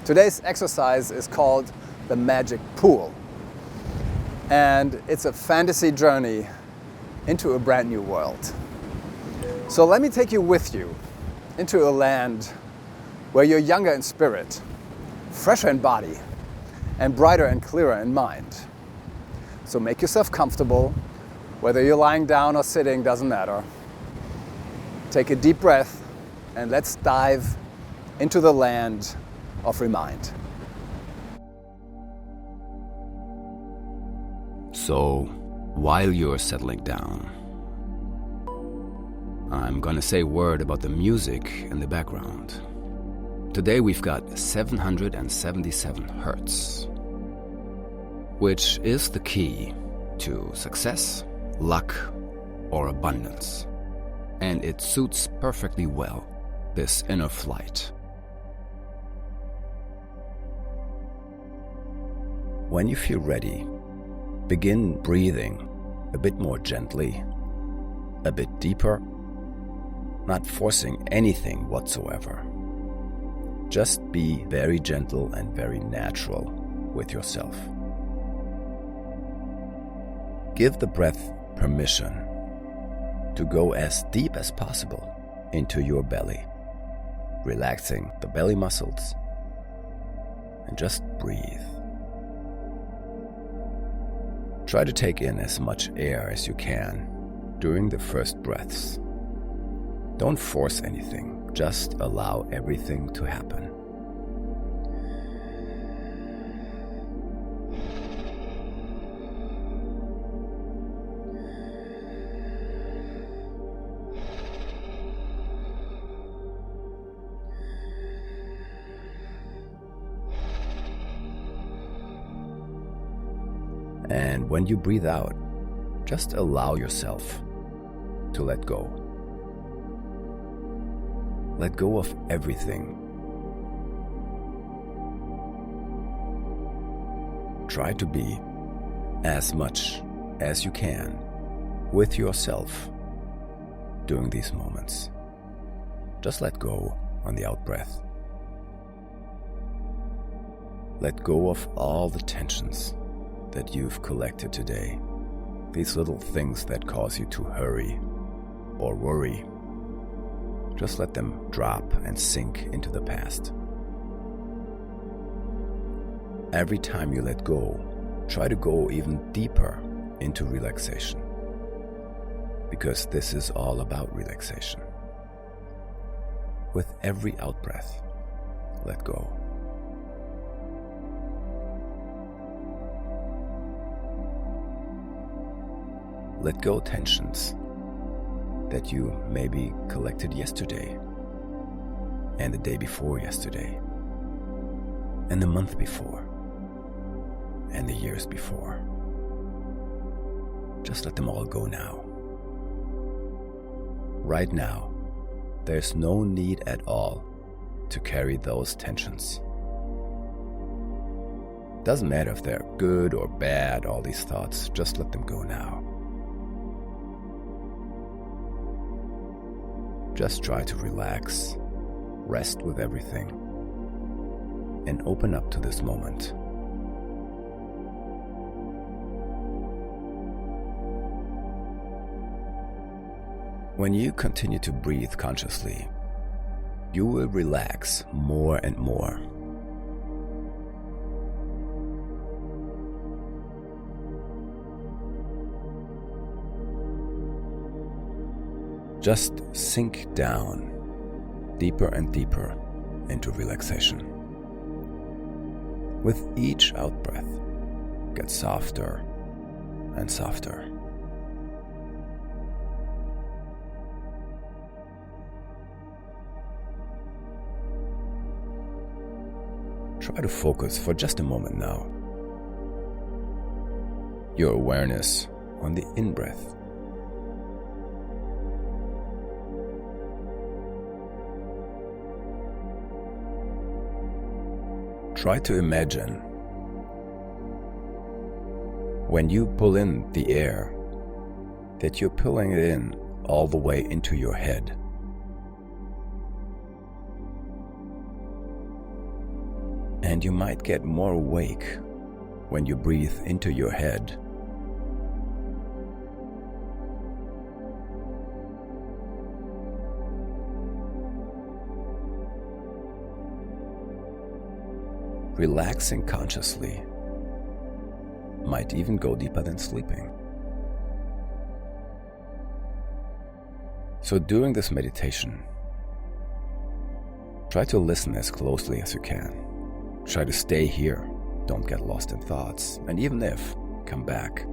Today's exercise is called the magic pool. And it's a fantasy journey into a brand new world. So let me take you with you into a land where you're younger in spirit, fresher in body, and brighter and clearer in mind. So make yourself comfortable. Whether you're lying down or sitting, doesn't matter. Take a deep breath and let's dive into the land of Remind. So, while you're settling down, I'm gonna say a word about the music in the background. Today we've got 777 Hertz, which is the key to success, luck, or abundance. And it suits perfectly well this inner flight. When you feel ready, begin breathing a bit more gently, a bit deeper, not forcing anything whatsoever. Just be very gentle and very natural with yourself. Give the breath permission to go as deep as possible into your belly, relaxing the belly muscles, and just breathe. Try to take in as much air as you can during the first breaths. Don't force anything, just allow everything to happen. And when you breathe out, just allow yourself to let go. Let go of everything. Try to be as much as you can with yourself during these moments. Just let go on the out-breath. Let go of all the tensions that you've collected today. These little things that cause you to hurry or worry. Just let them drop and sink into the past. Every time you let go, try to go even deeper into relaxation. Because this is all about relaxation. With every out-breath, let go. Let go tensions that you maybe collected yesterday, and the day before yesterday, and the month before, and the years before. Just let them all go now. Right now, there's no need at all to carry those tensions. Doesn't matter if they're good or bad, all these thoughts, just let them go now. Just try to relax, rest with everything, and open up to this moment. When you continue to breathe consciously, you will relax more and more. Just sink down deeper and deeper into relaxation. With each out-breath, get softer and softer. Try to focus for just a moment now. Your awareness on the in-breath. Try to imagine when you pull in the air that you're pulling it in all the way into your head. And you might get more awake when you breathe into your head. Relaxing consciously might even go deeper than sleeping. So during this meditation, try to listen as closely as you can. Try to stay here, don't get lost in thoughts, and even if, come back.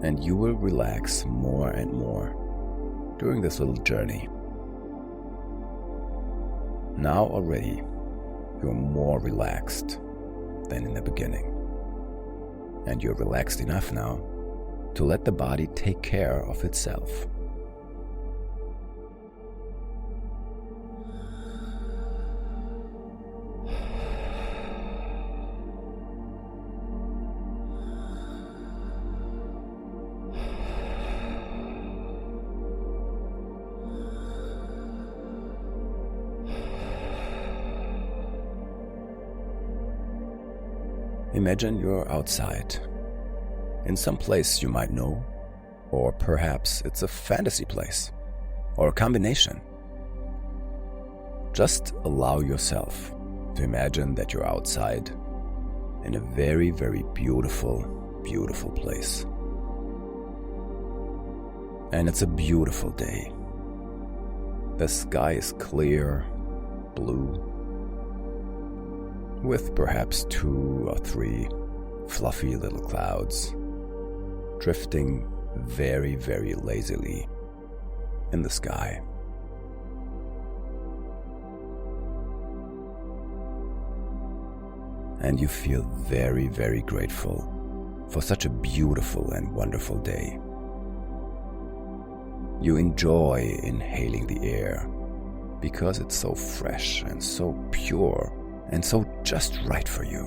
And you will relax more and more during this little journey. Now already, you're more relaxed than in the beginning. And you're relaxed enough now to let the body take care of itself. Imagine you're outside, in some place you might know, or perhaps it's a fantasy place, or a combination. Just allow yourself to imagine that you're outside in a very, very beautiful, beautiful place. And it's a beautiful day. The sky is clear, blue, with perhaps 2 or 3 fluffy little clouds drifting very, very lazily in the sky. And you feel very, very grateful for such a beautiful and wonderful day. You enjoy inhaling the air because it's so fresh and so pure and so just right for you.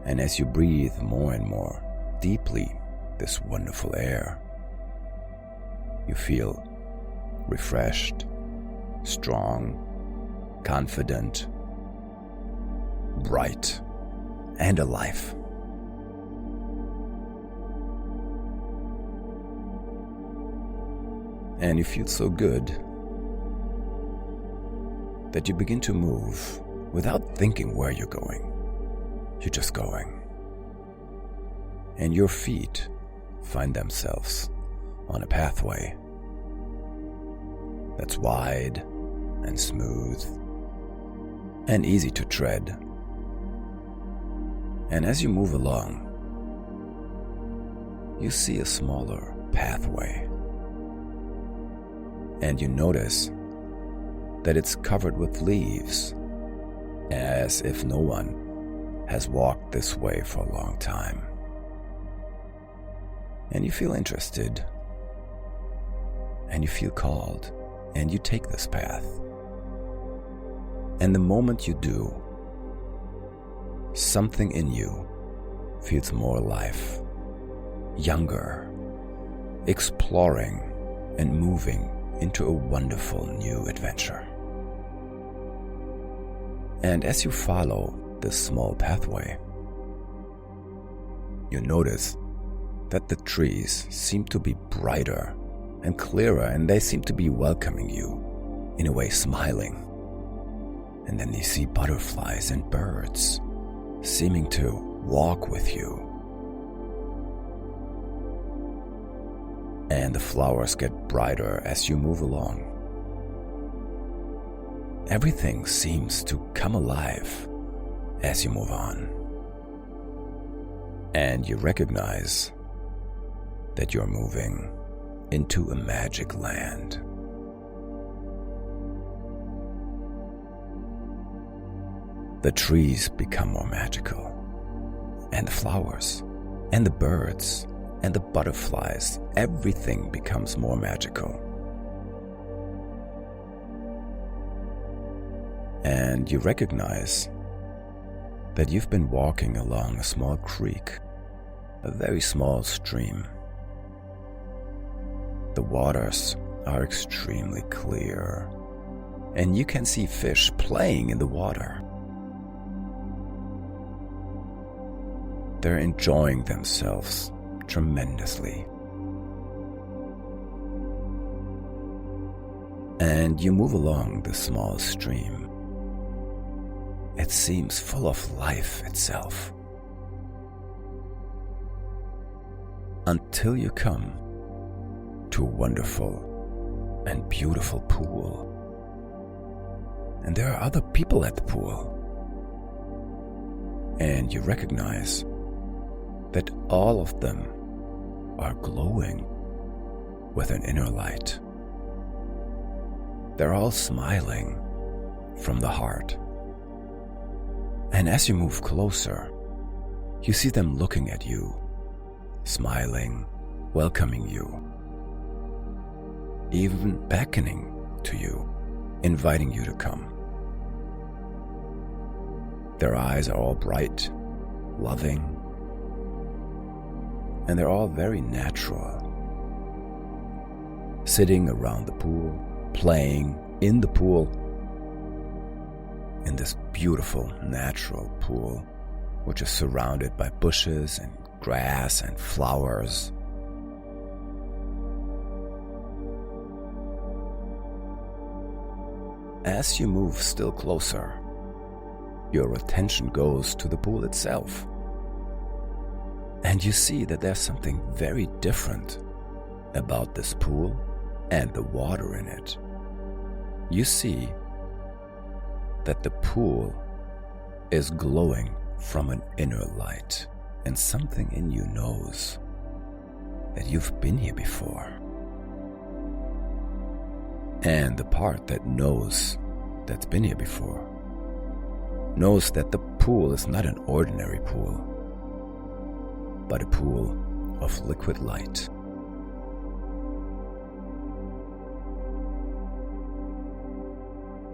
And as you breathe more and more deeply this wonderful air, you feel refreshed, strong, confident, bright, and alive. And you feel so good that you begin to move without thinking where you're going. You're just going. And your feet find themselves on a pathway that's wide and smooth and easy to tread. And as you move along, you see a smaller pathway. And you notice that it's covered with leaves, as if no one has walked this way for a long time. And you feel interested, and you feel called, and you take this path. And the moment you do, something in you feels more alive, younger, exploring and moving into a wonderful new adventure. And as you follow this small pathway, you notice that the trees seem to be brighter and clearer, and they seem to be welcoming you, in a way smiling. And then you see butterflies and birds seeming to walk with you. And the flowers get brighter as you move along. Everything seems to come alive as you move on. And you recognize that you're moving into a magic land. The trees become more magical, and the flowers, and the birds, and the butterflies, everything becomes more magical. And you recognize that you've been walking along a small creek, a very small stream. The waters are extremely clear and you can see fish playing in the water. They're enjoying themselves tremendously. And you move along the small stream. It seems full of life itself. Until you come to a wonderful and beautiful pool. And there are other people at the pool. And you recognize that all of them are glowing with an inner light. They're all smiling from the heart. And as you move closer, you see them looking at you, smiling, welcoming you, even beckoning to you, inviting you to come. Their eyes are all bright, loving, and they're all very natural. Sitting around the pool, playing in the pool, in this beautiful natural pool, which is surrounded by bushes and grass and flowers. As you move still closer, your attention goes to the pool itself. And you see that there's something very different about this pool and the water in it. You see that the pool is glowing from an inner light, and something in you knows that you've been here before. And the part that knows that's been here before knows that the pool is not an ordinary pool, but a pool of liquid light.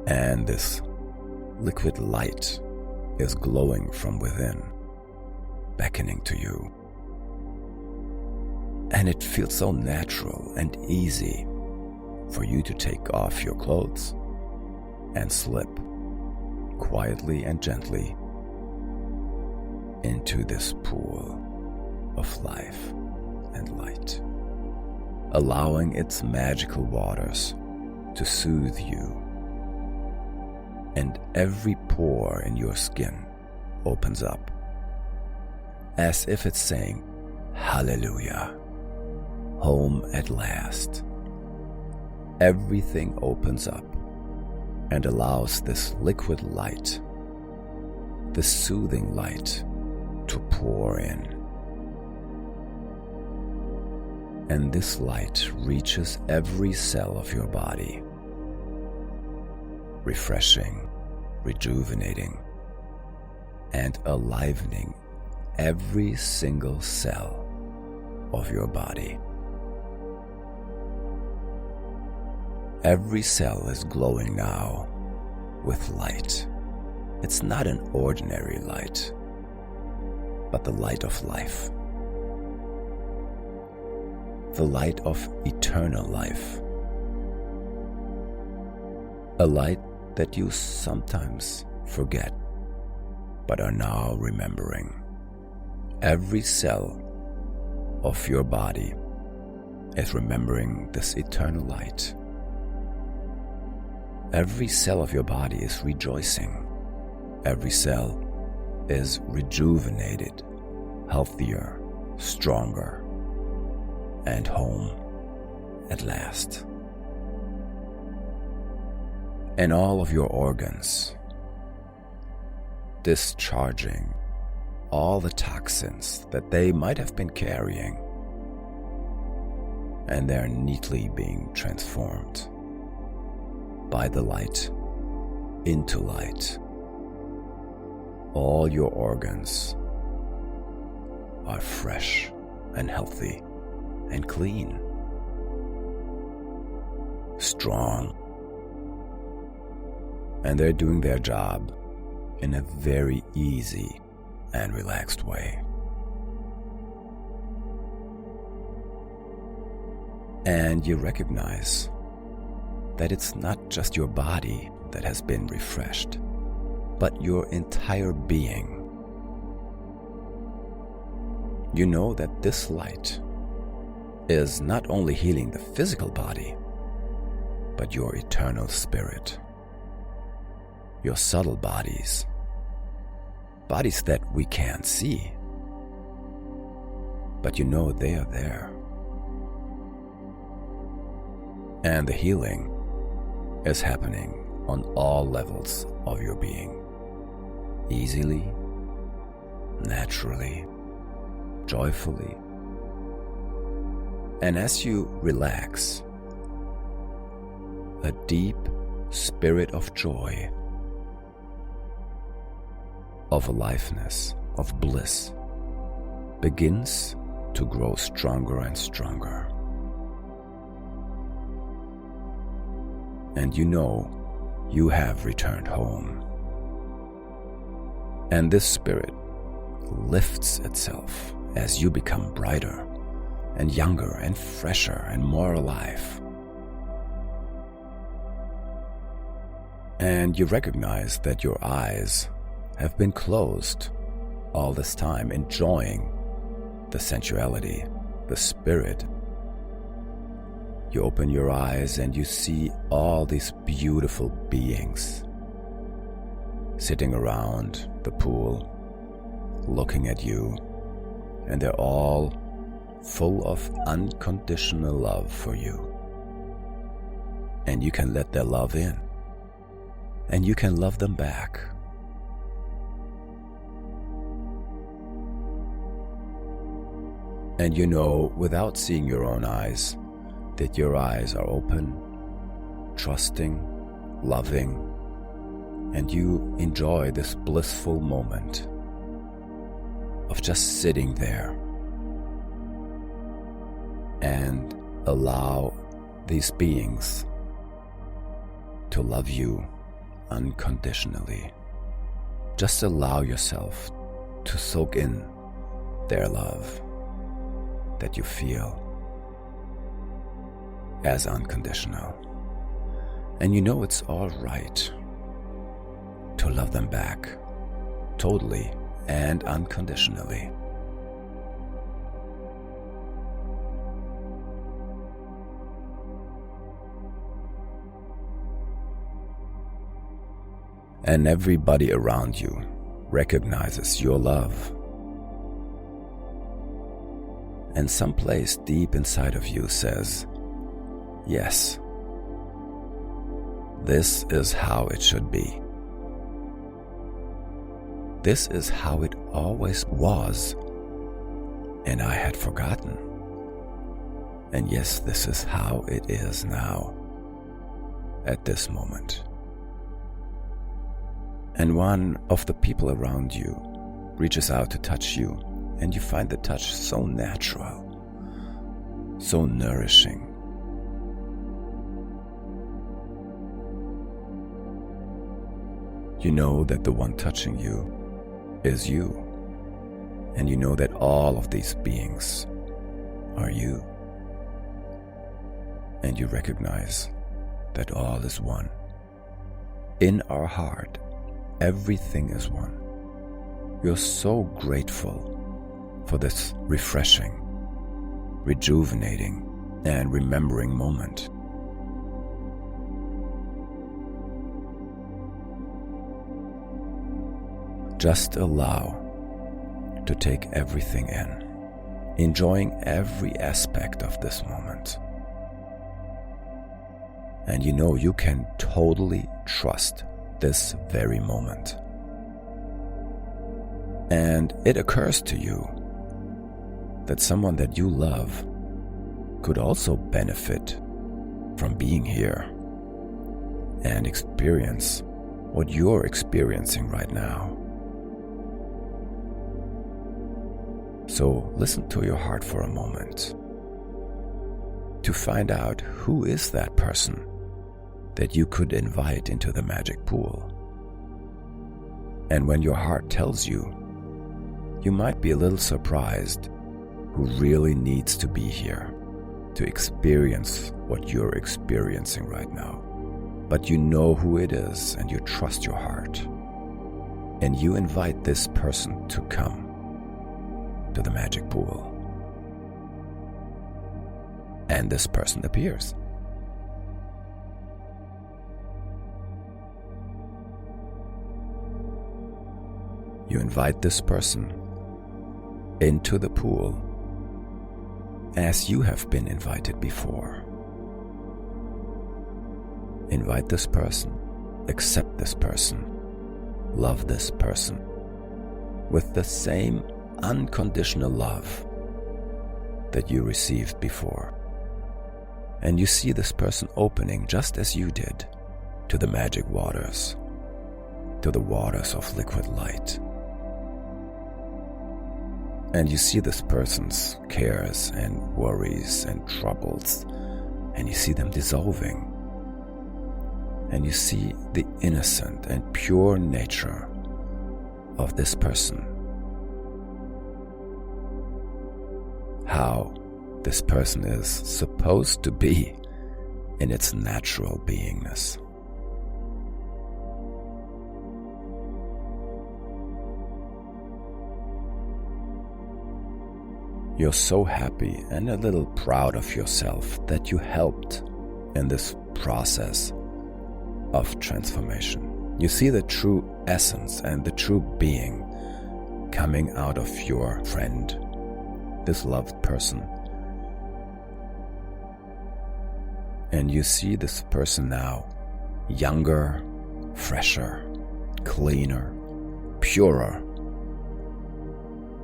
And this liquid light is glowing from within, beckoning to you. And it feels so natural and easy for you to take off your clothes and slip quietly and gently into this pool of life and light, allowing its magical waters to soothe you. And every pore in your skin opens up, as if it's saying, "Hallelujah, home at last." Everything opens up and allows this liquid light, this soothing light, to pour in. And this light reaches every cell of your body, refreshing, rejuvenating, and alivening every single cell of your body. Every cell is glowing now with light. It's not an ordinary light, but the light of life. The light of eternal life. A light that you sometimes forget, but are now remembering. Every cell of your body is remembering this eternal light. Every cell of your body is rejoicing. Every cell is rejuvenated, healthier, stronger, and home at last. And all of your organs discharging all the toxins that they might have been carrying, and they're neatly being transformed by the light into light. All your organs are fresh and healthy and clean, strong, and they're doing their job in a very easy and relaxed way. And you recognize that it's not just your body that has been refreshed, but your entire being. You know that this light is not only healing the physical body, but your eternal spirit, your subtle bodies that we can't see, but you know they are there. And the healing is happening on all levels of your being, easily, naturally, joyfully. And as you relax, a deep spirit of joy, of aliveness, of bliss, begins to grow stronger and stronger. And you know you have returned home. And this spirit lifts itself as you become brighter and younger and fresher and more alive. And you recognize that your eyes have been closed all this time, enjoying the sensuality, the spirit. You open your eyes and you see all these beautiful beings sitting around the pool, looking at you, and they're all full of unconditional love for you. And you can let their love in, and you can love them back. And you know, without seeing your own eyes, that your eyes are open, trusting, loving, and you enjoy this blissful moment of just sitting there and allow these beings to love you unconditionally. Just allow yourself to soak in their love that you feel as unconditional. And you know it's all right to love them back, totally and unconditionally. And everybody around you recognizes your love. And someplace deep inside of you says, yes, this is how it should be. This is how it always was, and I had forgotten. And yes, this is how it is now, at this moment. And one of the people around you reaches out to touch you, and you find the touch so natural, so nourishing. You know that the one touching you is you, and you know that all of these beings are you, and you recognize that all is one. In our heart, everything is one. You're so grateful for this refreshing, rejuvenating, and remembering moment. Just allow to take everything in, enjoying every aspect of this moment. And you know you can totally trust this very moment. And it occurs to you that someone that you love could also benefit from being here and experience what you're experiencing right now. So listen to your heart for a moment to find out who is that person that you could invite into the magic pool. And when your heart tells you, you might be a little surprised who really needs to be here to experience what you're experiencing right now. but you know who it is and you trust your heart. And you invite this person to come to the magic pool. And this person appears. You invite this person into the pool as you have been invited before. Invite this person, accept this person, love this person with the same unconditional love that you received before. And you see this person opening just as you did to the magic waters, to the waters of liquid light. And you see this person's cares and worries and troubles, and you see them dissolving. And you see the innocent and pure nature of this person. How this person is supposed to be in its natural beingness. You're so happy and a little proud of yourself that you helped in this process of transformation. You see the true essence and the true being coming out of your friend, this loved person. And you see this person now younger, fresher, cleaner, purer,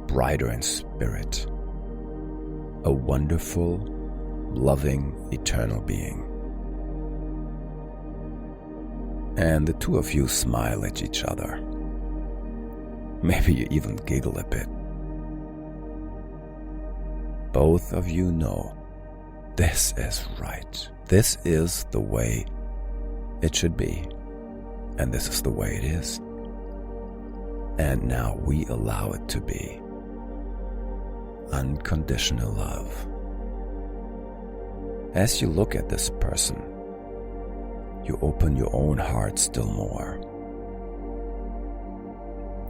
brighter in spirit. A wonderful, loving, eternal being. And the two of you smile at each other. Maybe you even giggle a bit. Both of you know this is right. This is the way it should be. And this is the way it is. And now we allow it to be. Unconditional love. As you look at this person, you open your own heart still more.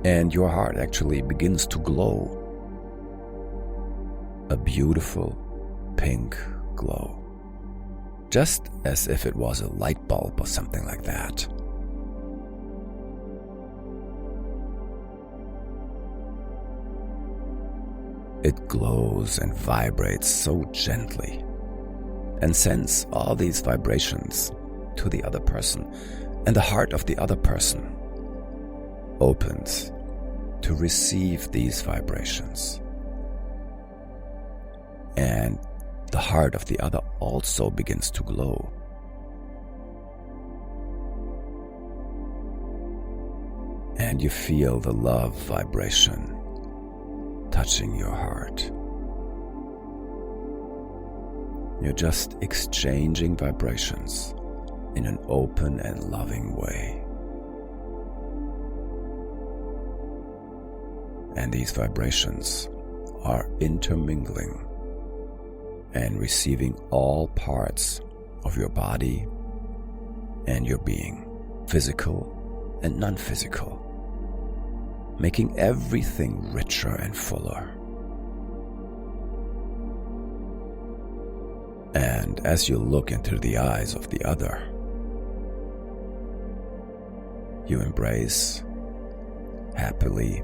And your heart actually begins to glow. A beautiful pink glow. Just as if it was a light bulb or something like that. It glows and vibrates so gently and sends all these vibrations to the other person, and the heart of the other person opens to receive these vibrations. And the heart of the other also begins to glow. And you feel the love vibration touching your heart. You're just exchanging vibrations in an open and loving way. And these vibrations are intermingling and receiving all parts of your body and your being, physical and non-physical, making everything richer and fuller. And as you look into the eyes of the other, you embrace happily,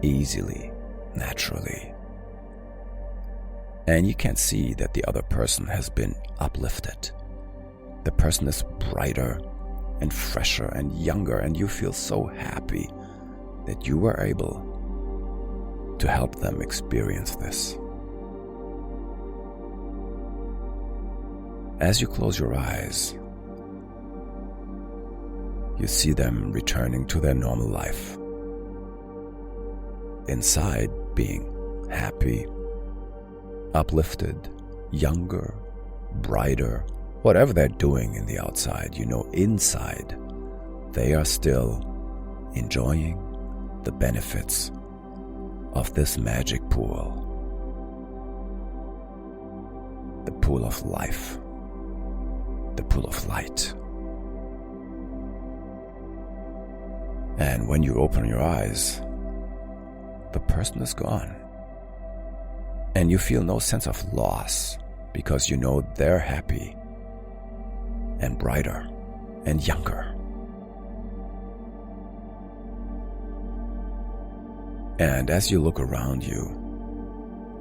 easily, naturally. And you can see that the other person has been uplifted. The person is brighter and fresher and younger, and you feel so happy that you were able to help them experience this. As you close your eyes, you see them returning to their normal life. Inside, being happy, uplifted, younger, brighter, whatever they're doing in the outside, you know inside they are still enjoying the benefits of this magic pool. The pool of life, the pool of light, And when you open your eyes, the person is gone. And you feel no sense of loss because you know they're happy and brighter and younger. And as you look around you,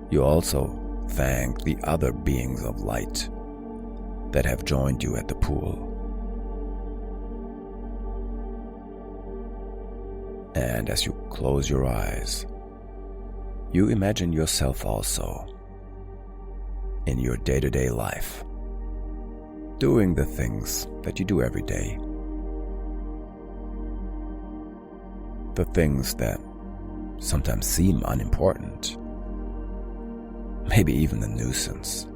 you also thank the other beings of light that have joined you at the pool. And as you close your eyes, you imagine yourself also in your day-to-day life, doing the things that you do every day, the things that sometimes seem unimportant, maybe even a nuisance,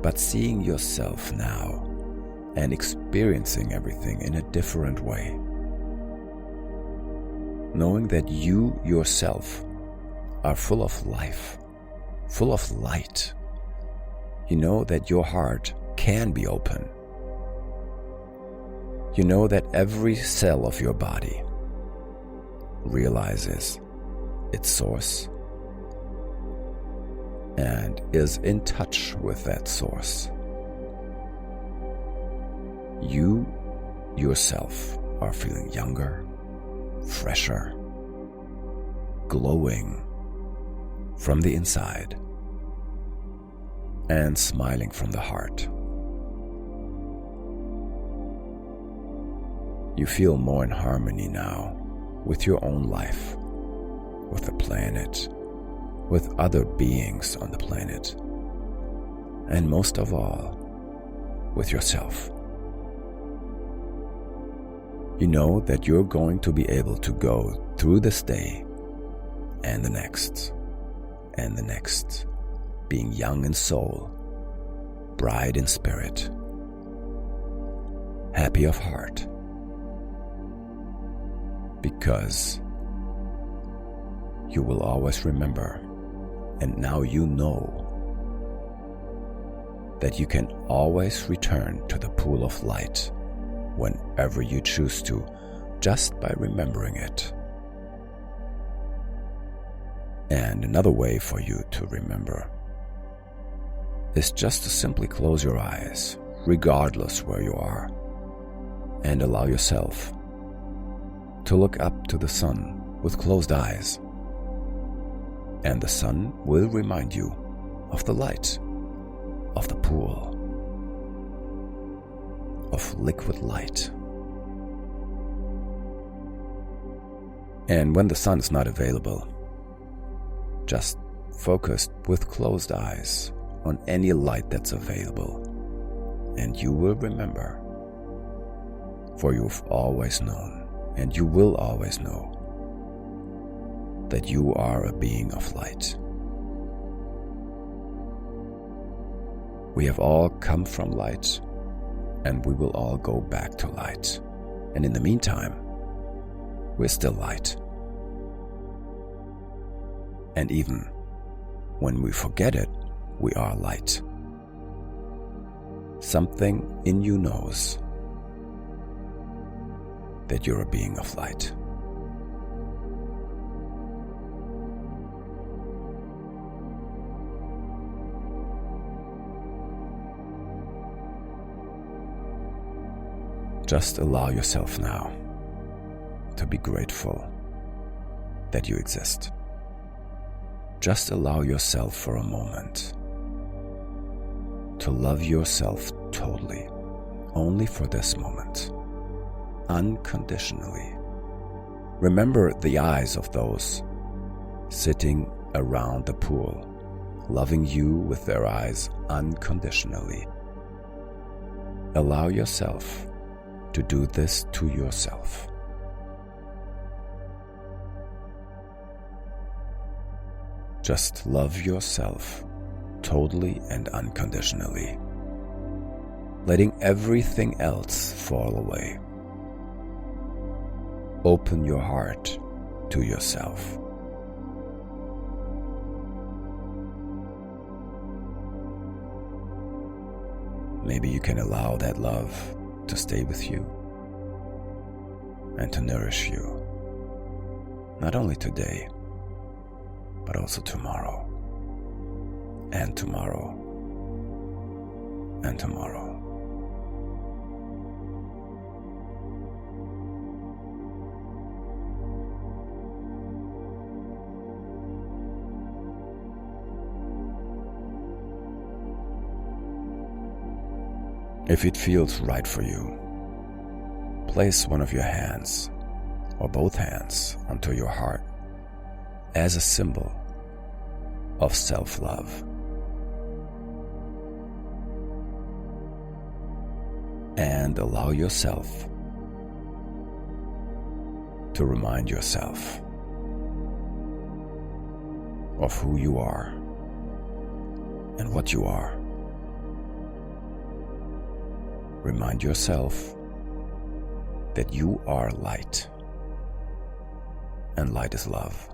but seeing yourself now and experiencing everything in a different way, knowing that you yourself are full of life, full of light. You know that your heart can be open. You know that every cell of your body realizes its source and is in touch with that source. You yourself are feeling younger, fresher, glowing from the inside, and smiling from the heart. You feel more in harmony now with your own life, with the planet, with other beings on the planet, and most of all, with yourself. You know that you're going to be able to go through this day and the next, and the next, being young in soul, bright in spirit, happy of heart, because you will always remember, and now you know, that you can always return to the pool of light whenever you choose to, just by remembering it. And another way for you to remember is just to simply close your eyes, regardless where you are, and allow yourself to look up to the sun with closed eyes. And the sun will remind you of the light, of the pool, of liquid light. And when the sun is not available, just focus with closed eyes on any light that's available, and you will remember, for you've always known, and you will always know, that you are a being of light. We have all come from light, and we will all go back to light. And in the meantime, we're still light. And even when we forget it, we are light. Something in you knows that you're a being of light. Just allow yourself now to be grateful that you exist. Just allow yourself for a moment to love yourself totally, only for this moment, unconditionally. Remember the eyes of those sitting around the pool, loving you with their eyes unconditionally. Allow yourself to do this to yourself. Just love yourself totally and unconditionally, letting everything else fall away. Open your heart to yourself. Maybe you can allow that love to stay with you and to nourish you not only today, but also tomorrow, and tomorrow, and tomorrow. If it feels right for you, place one of your hands, or both hands, onto your heart as a symbol of self-love. And allow yourself to remind yourself of who you are and what you are. Remind yourself that you are light, and light is love.